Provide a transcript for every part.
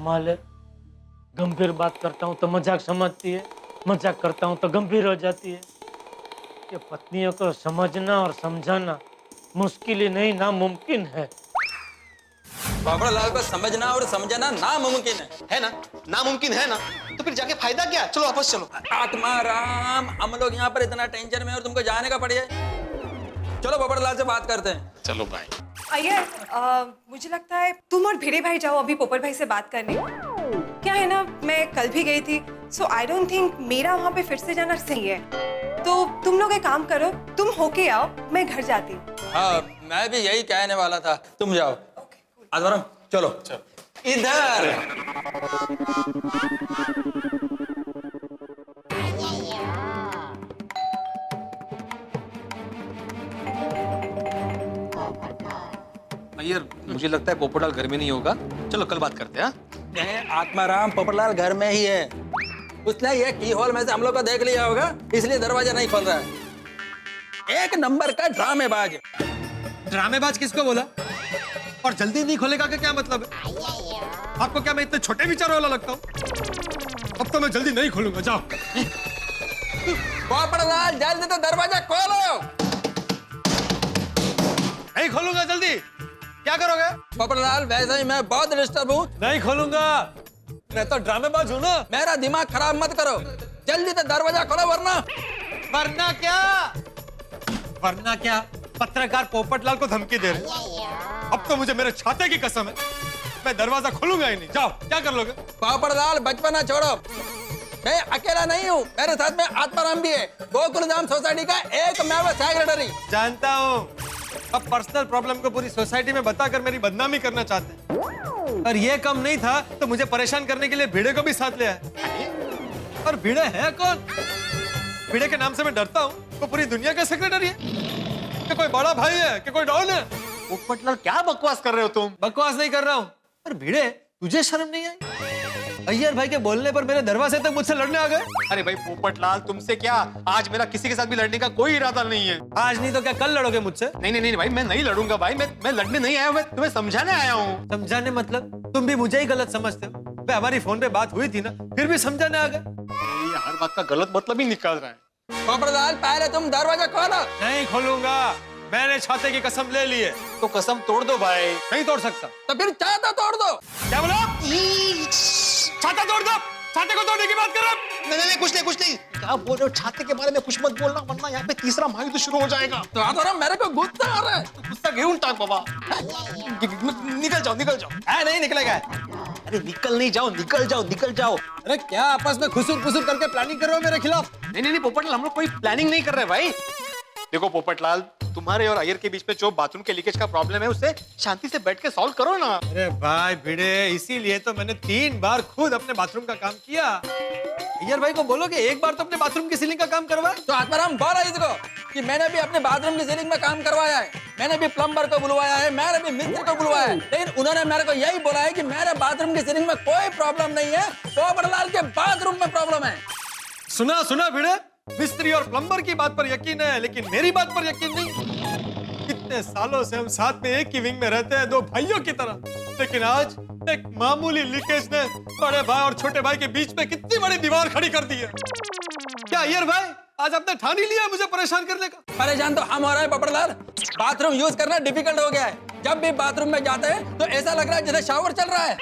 कमाल है, गंभीर बात करता हूँ तो मजाक समझती है, मजाक करता हूँ तो गंभीर हो जाती है। ये पत्नियों को समझना और समझाना मुश्किल ही नहीं नामुमकिन है। बाबूलाल को समझना और समझना नामुमकिन है ना? नामुमकिन है ना? तो फिर जाके फायदा क्या? चलो वापस चलो। आत्माराम, हम लोग यहाँ पर इतना टेंशन में और तुमको जाने का पड़ जाए। चलो बाबूलाल से बात करते हैं। चलो भाई। अय्यर, मुझे लगता है तुम और भिड़े भाई जाओ अभी पोपट भाई से बात करने। क्या है ना, मैं कल भी गई थी, सो आई डोंट थिंक मेरा वहाँ पे फिर से जाना सही है। तो तुम लोग एक काम करो, तुम होके आओ, मैं घर जाती हूँ। हाँ, मैं भी यही कहने वाला था, तुम जाओ। आत्माराम चलो इधर। अय्यर, मुझे लगता है पोपटलाल घर में नहीं होगा। चलो कल बात करते हैं। नहीं, आत्माराम पोपटलाल घर में ही है। उसने ये की होल में से हम लोग को देख लिया होगा, इसलिए दरवाजा नहीं खोल रहा है। एक नंबर का ड्रामेबाज। ड्रामेबाज किसको बोला? और जल्दी नहीं खोलेगा का क्या मतलब है? आपको क्या मैं इतने छोटे विचारों वाला लगता हूँ? अब तो मैं जल्दी नहीं खोलूंगा, जाओ। पोपटलाल जल्दी तो दरवाजा खोलो। नहीं खोलूंगा जल्दी। क्या करोगे? पोपटलाल वैसे ही मैं बहुत डिस्टर्ब हूँ। नहीं खोलूंगा, मैं तो ड्रामेबाज हूँ ना। मेरा दिमाग खराब मत करो, जल्दी से दरवाजा खोलो वरना। वरना क्या? वरना क्या? पत्रकार पोपटलाल को धमकी दे रहे। अब तो मुझे मेरे छाते की कसम है, मैं दरवाजा खोलूंगा ही नहीं। जाओ, क्या कर लोगे? पोपटलाल बचपना छोड़ो, मैं अकेला नहीं हूँ, मेरे साथ में आत्माराम भी है, गोकुलधाम सोसाइटी का एकमेव सेक्रेटरी। जानता हूँ, अब पर्सनल प्रॉब्लम को पूरी सोसाइटी में बताकर मेरी बदनामी करना चाहते हैं। और ये कम नहीं था तो मुझे परेशान करने के लिए भिड़े को भी साथ ले आए। और भिड़े है कौन? भिड़े के नाम से मैं डरता हूँ, वो पूरी दुनिया का सेक्रेटरी है कि कोई बड़ा भाई है कि कोई डॉन है? पोपटलाल क्या बकवास कर रहे हो तुम? बकवास नहीं कर रहा हूँ। पर भिड़े, तुझे शर्म नहीं आई? अय्यर भाई के बोलने पर मेरे दरवाजे तक मुझसे लड़ने आ गए। अरे भाई पोपटलाल, तुमसे क्या? आज मेरा किसी के साथ भी लड़ने का कोई इरादा नहीं है। आज नहीं तो क्या कल लड़ोगे मुझसे? नहीं नहीं नहीं भाई, मैं नहीं लड़ूंगा भाई। मैं लड़ने नहीं आया हूँ, मैं तुम्हें समझाने आया हूँ। समझाने मतलब? तुम भी मुझे ही गलत समझते हो। भाई हमारी फोन पे बात हुई थी ना, फिर भी समझाने आ गए। ये हर बात का गलत मतलब ही निकाल रहा है। पोपटलाल पहले तुम दरवाजा खोलो। नहीं खोलूंगा, मैंने छाते की कसम ले ली है। तो कसम तोड़ दो भाई। नहीं तोड़ सकता। तो फिर छाता तोड़ दो। क्या बोला? छाता तोड़ दो। छाते को तोड़ने की बात कर रहा हूं। नहीं, कुछ नहीं। क्या बोल रहे हो? छाते के बारे में कुछ मत बोलना, वरना यहाँ पे तीसरा महायुद्ध शुरू हो जाएगा। तो आत्माराम मेरे को गुस्सा आ रहा है। गुस्सा घेऊन टाक बाबा। निकल जाओ। नहीं निकलेगा। अरे निकल जाओ। अरे क्या आपस में खुसुर फुसुर करके प्लानिंग कर रहे हो मेरे खिलाफ? नहीं पोपटलाल, हम लोग कोई प्लानिंग नहीं कर रहे भाई। देखो पोपटलाल, तुम्हारे और अय्यर के बीच में जो बाथरूम के लीकेज का प्रॉब्लम है, उसे शांति से बैठ के सॉल्व करो ना। अरे भाई भिड़े, इसीलिए तो मैंने 3 बार खुद अपने बाथरूम का काम किया। अय्यर भाई को बोलो कि एक बार तो अपने बाथरूम की सीलिंग का काम करवाए। तो आत्माराम बोला इसको कि मैंने भी अपने बाथरूम की सीलिंग में काम करवाया है, मैंने भी प्लम्बर को बुलवाया है, मैंने भी मिस्त्री को बुलवाया है, लेकिन उन्होंने मेरे को यही बोला है कि मेरे बाथरूम की सीलिंग में कोई प्रॉब्लम नहीं है, पोपटलाल के बाथरूम में प्रॉब्लम है। सुना भिड़े, मिस्त्री और प्लम्बर की बात पर यकीन है, लेकिन मेरी बात पर यकीन नहीं। कितने सालों से हम साथ में एक ही विंग में रहते हैं, 2 भाइयों की तरह, लेकिन आज एक मामूली लीकेज ने बड़े भाई और छोटे भाई के बीच में कितनी बड़ी दीवार खड़ी कर दी है। क्या अय्यर भाई, आज आपने ठान ही लिया मुझे परेशान करने का? परेशान तो हम हो रहे हैं पोपटलाल। बाथरूम यूज करना डिफिकल्ट हो गया है, जब भी बाथरूम में जाते हैं तो ऐसा लग रहा है जैसे शावर चल रहा है।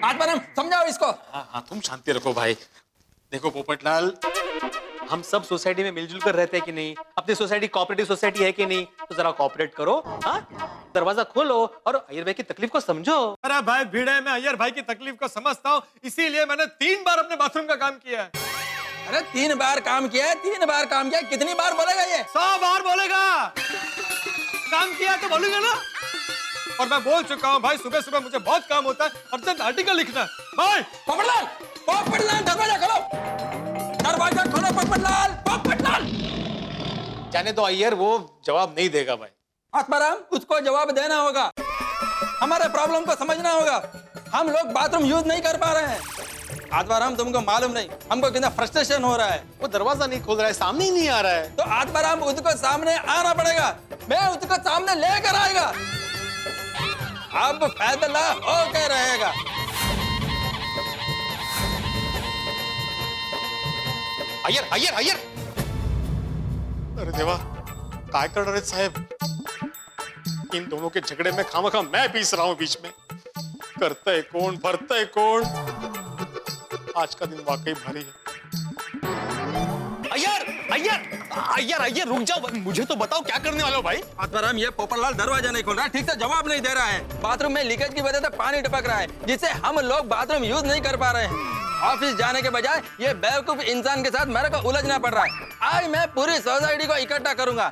आत्माराम समझाओ इसको। हाँ, तुम शांति रखो भाई। देखो पोपटलाल, हम सब सोसाइटी में मिलजुल कर रहते हैं कि नहीं? अपनी सोसाइटी कोऑपरेटिव सोसाइटी है कि नहीं? तो जरा कोऑपरेट करो। हाँ, दरवाजा खोलो और अय्यर भाई की तकलीफ को समझो। अरे भाई भिड़े, मैं अय्यर भाई की तकलीफ को समझता हूँ, इसीलिए मैंने 3 बार अपने बाथरूम का काम किया है। अरे 3 बार काम किया है, 3 बार काम किया, कितनी बार बोलेगा ये? 100 बार बोलेगा। काम किया तो बोलूंगा ना। और मैं बोल चुका हूँ भाई, सुबह मुझे बहुत काम होता है, अर्जेंट आर्टिकल लिखना है। भाई पोपटलाल दरवाजा खोलो, दरवाजा खोलो पोपटलाल। जाने दो अय्यर, वो जवाब नहीं देगा भाई। आत्माराम, उसको जवाब देना होगा, हमारे प्रॉब्लम को समझना होगा। हम लोग बाथरूम यूज नहीं कर पा रहे हैं। आत्माराम, तुमको मालूम नहीं हमको कितना फ्रस्ट्रेशन हो रहा है। वो दरवाजा नहीं खोल रहा है, सामने ही नहीं आ रहा है। तो आत्माराम, उसको सामने आना पड़ेगा, मैं उसको सामने लेकर आएगा। अब फैसला होकर रहेगा। अय्यर अय्यर अय्यर अरे देवा, काय कर रहे साहब? इन दोनों के झगड़े में खामखा मैं पीस रहा हूं बीच में। करता है कौन, भरता है कौन? आज का दिन वाकई भारी है। अय्यर अय्यर अय्यर अय्यर रुक जाओ, मुझे तो बताओ क्या करने वाले हो भाई? आत्माराम, ये पोपटलाल दरवाजा नहीं खोल रहा, ठीक से जवाब नहीं दे रहा है। बाथरूम में लीकेज की वजह से पानी टपक रहा है, जिससे हम लोग बाथरूम यूज नहीं कर पा रहे हैं। ऑफिस जाने के बजाय ये बेवकूफ इंसान के साथ मेरे को उलझना पड़ रहा है। आज मैं पूरी सोसाइटी को इकट्ठा करूंगा,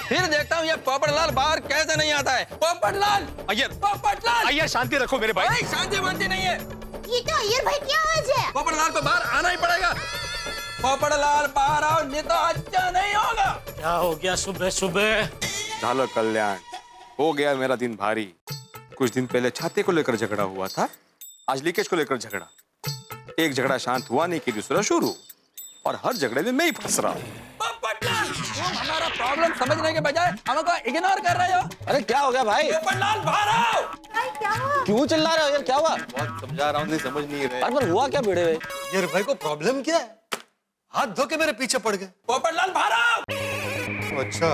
फिर देखता हूँ ये पोपटलाल बाहर कैसे नहीं आता है। पोपटलाल, अय्यर पोपटलाल, अय्यर शांति रखो मेरे भाई। भाई शांति वांति नहीं है। ये तो अय्यर भाई की आवाज है। पोपटलाल को बाहर आना ही पड़ेगा। पोपटलाल बाहर आओ, नहीं तो अच्छा नहीं होगा। क्या हो गया सुबह सुबह? झालो कल्याण, हो गया मेरा दिन भारी। कुछ दिन पहले छाते को लेकर झगड़ा हुआ था, आज लीकेज को लेकर झगड़ा। एक झगड़ा शांत हुआ नहीं कि दूसरा शुरू, और हर झगड़े में मैं ही फंस रहा हूँ। पोपटलाल, तुम हमारा प्रॉब्लम समझने के बजाय हमको इग्नोर कर रहे हो। अरे क्या हो गया भाई? पोपटलाल बाहर आओ। क्या हुआ? क्यों चिल्ला रहे हो यार? क्या हुआ? बहुत समझा रहा हूँ, नहीं समझ नहीं रहे। अरे पर हुआ क्या भिड़े हुए? यार भाई को प्रॉब्लम क्या है? हाथ धो के मेरे पीछे पड़ गए। पोपटलाल बाहर आओ। अच्छा,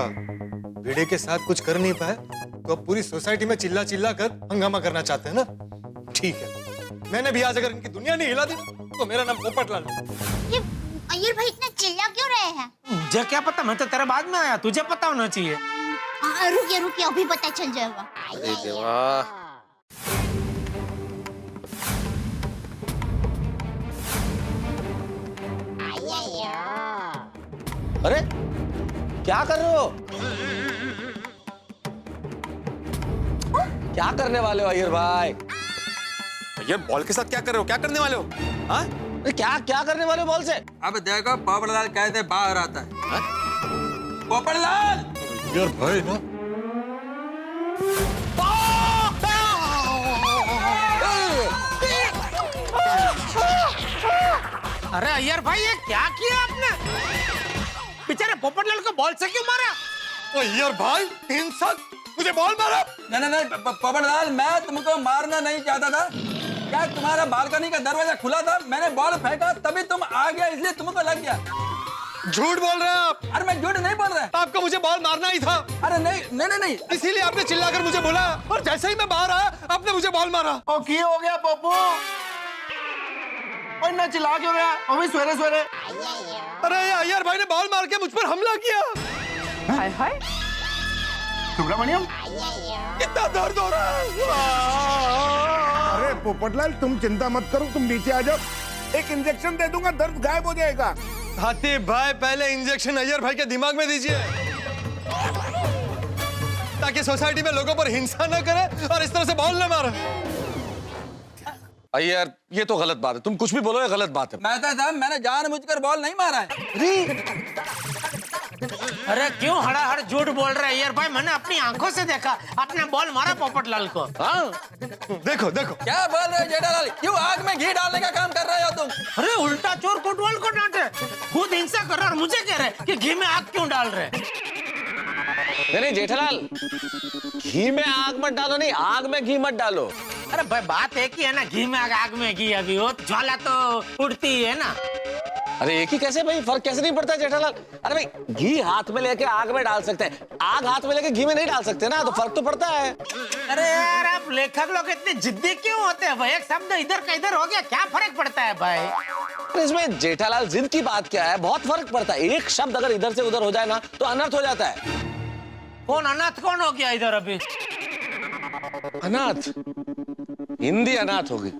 भिड़े के साथ कुछ कर नहीं पाए तो अब पूरी सोसाइटी में चिल्ला चिल्ला कर हंगामा करना चाहते हैं ना? ठीक है, मैंने भी आज अगर इनकी दुनिया नहीं हिला दी तो मेरा नाम पोपटलाल है। ये अय्यर भाई इतना चिल्ला क्यों रहे हैं? मुझे क्या पता, मैं तो तेरे बाद में आया, तुझे पता होना चाहिए। रुकिए रुकिए, अभी पता चल जाएगा। अरे देवा, अरे क्या कर रहे हो? क्या करने वाले हो अय्यर भाई? ये बॉल के साथ क्या कर रहे हो? क्या करने वाले हो? हाँ? अरे क्या क्या करने वाले हो बॉल से? अब देखो पोपटलाल कैसे बाहर आता है। पोपटलाल, यार भाई ना, अरे अय्यर भाई, ये क्या किया आपने? बेचारे पोपटलाल को बॉल से क्यों मारा? ओ यार भाई, इंसान मुझे बॉल मारा। नहीं, पोपटलाल, मैं तुमको मारना नहीं चाहता था। क्या तुम्हारा बालकनी का दरवाजा खुला था, मैंने बॉल फेंका तभी तुम आ गया, इसलिए तुमको लग गया। झूठ बोल रहे हैं आप। अरे मैं झूठ नहीं बोल रहा। आपको मुझे बॉल मारना ही था, अरे नहीं, इसीलिए आपने चिल्लाकर मुझे बोला, और जैसे ही मैं बाहर आया आपने मुझे बॉल मारा। ओ की हो गया पप्पू? ओए ना चिल्ला क्यों रहा? अभी सवेरे सवेरे। अरे ये अय्यर भाई ने बॉल मार के मुझ पर हमला किया। हाय हाय। सुब्रमण्यम, कितना दर्द हो रहा है। अरे पोपटलाल, तुम चिंता मत करो, तुम नीचे आ जाओ, एक इंजेक्शन दे दूंगा, दर्द गायब हो जाएगा। हाथी भाई, पहले इंजेक्शन अय्यर भाई के दिमाग में दीजिए, ताकि सोसाइटी में लोगों पर हिंसा न करे और इस तरह से बॉल न मारे। अय्यर ये तो गलत बात है, तुम कुछ भी बोलो ये गलत बात है। मैंने जानबूझकर बॉल नहीं मारा है। अरे क्यों हड़ाहड़ झूठ बोल रहे हैं अय्यर भाई? मैंने अपनी आंखों से देखा, आपने बॉल मारा पोपटलाल को। हाँ? देखो देखो, क्या बोल रहे हो जेठालाल? क्यों आग में घी डालने का काम कर रहे हो तुम? अरे उल्टा चोर कोतवाल को डांटे, खुद हिंसा कर रहे और मुझे कह रहे कि घी में आग क्यों डाल रहे? नहीं जेठालाल, घी में आग मत डालो, नहीं आग में घी मत डालो। अरे भाई बात एक ही है ना, घी में आग में घी, अभी वो ज्वाला तो उड़ती ही है ना। अरे एक ही कैसे भाई, फर्क कैसे नहीं पड़ता जेठालाल? अरे भाई घी हाथ में लेके आग में डाल सकते हैं, आग हाथ में लेके घी में नहीं डाल सकते ना, तो फर्क तो पड़ता है। अरे यार, आप लेखक लोग इतने जिद्दी क्यों होते हैं भाई? एक शब्द इधर का इधर हो गया, क्या फर्क पड़ता है भाई? अरे इसमें जेठालाल जिद की बात क्या है, बहुत फर्क पड़ता है। एक शब्द अगर इधर से उधर हो जाए ना तो अनर्थ हो जाता है। कौन अनाथ कौन हो गया इधर अभी? अनाथ? हिंदी अनाथ होगी।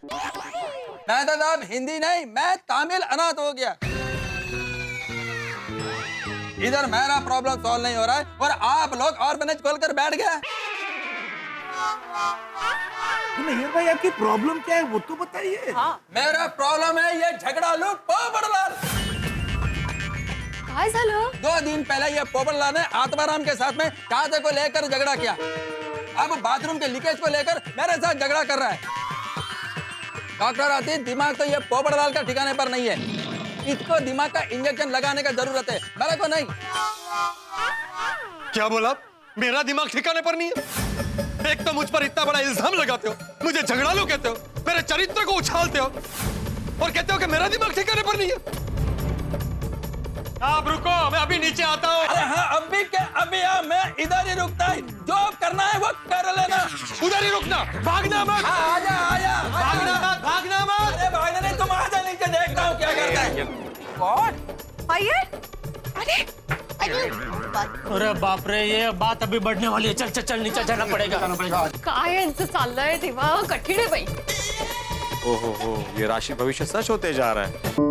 मैं तो साहब हिंदी नहीं, मैं तमिल अनाथ हो गया। इधर मेरा प्रॉब्लम सॉल्व नहीं हो रहा है और आप लोग ऑर्फनेज खोलकर बैठ गए। भाई आपकी प्रॉब्लम क्या है वो तो बताइए। मेरा प्रॉब्लम है ये झगड़ा लो पोपटलाल। काय झालं? 2 दिन पहले ये पोपटलाल ने आत्माराम के साथ में छाते को लेकर झगड़ा किया। अब बाथरूम के लीकेज को लेकर मेरे साथ झगड़ा कर रहा है। डॉक्टर आती, दिमाग तो ये पोपटलाल का ठिकाने पर नहीं है, इसको दिमाग का इंजेक्शन लगाने का जरूरत है, मेरे को नहीं। क्या बोला? मेरा दिमाग ठिकाने पर नहीं है? एक तो मुझ पर इतना बड़ा इल्जाम लगाते हो, मुझे झगड़ालू कहते हो, मेरे चरित्र को उछालते हो और कहते हो कि मेरा दिमाग ठिकाने पर नहीं है। आप रुको, मैं अभी नीचे आता हूँ। अरे हाँ अभी क्या अभी मैं इधर ही रुकता है, जो करना है वो कर लेना। उधर ही रुकना, भागना मत। हाँ, आजा आजा भागना मत, भागना मत। अरे भागना नहीं, तुम आजा नीचे, देखता हूँ क्या करता है। What? अय्यर अरे अरे अरे बाप रे, ये बात अभी बढ़ने वाली है. चल चल चल नीचे जाना पडेगा. काय यांचं चाललंय तेव्हा कठीण आहे बाई. ओहो हो, ये राशि भविष्य सच होते जा रहा है.